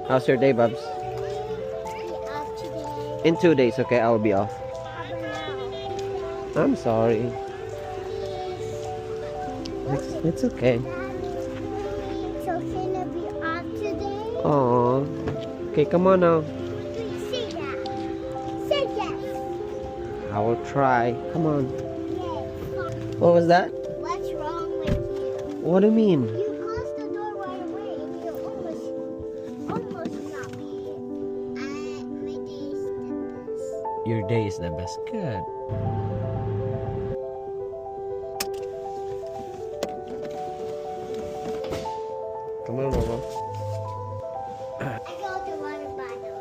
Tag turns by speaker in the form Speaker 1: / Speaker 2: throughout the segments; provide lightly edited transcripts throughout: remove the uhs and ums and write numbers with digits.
Speaker 1: How's your day, Babs? In 2 days, okay, I'll be off. I'm sorry. It's okay.
Speaker 2: So can I be off today?
Speaker 1: Oh, okay, come on now.
Speaker 2: Say that. Say yes.
Speaker 1: I will try. Come on.
Speaker 2: Yes.
Speaker 1: What was that?
Speaker 2: What's wrong with you?
Speaker 1: What do you mean?
Speaker 2: You closed the door right away and you almost got me hit. My day is the best.
Speaker 1: Your day is the best. Good. Come on, Mama.
Speaker 2: I got the water bottle.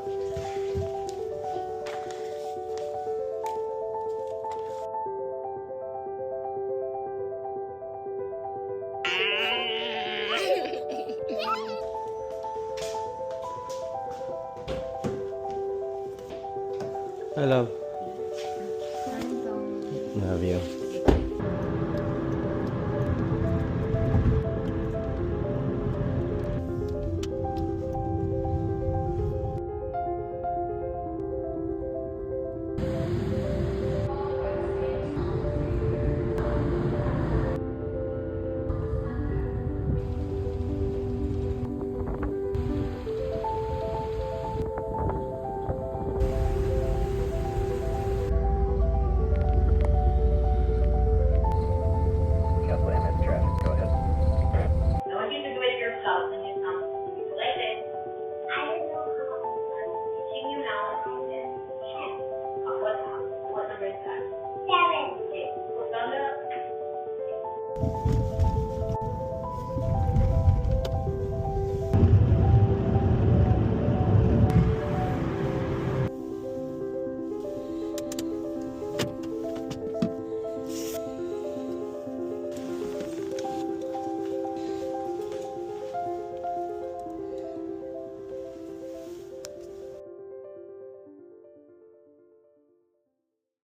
Speaker 1: I love you.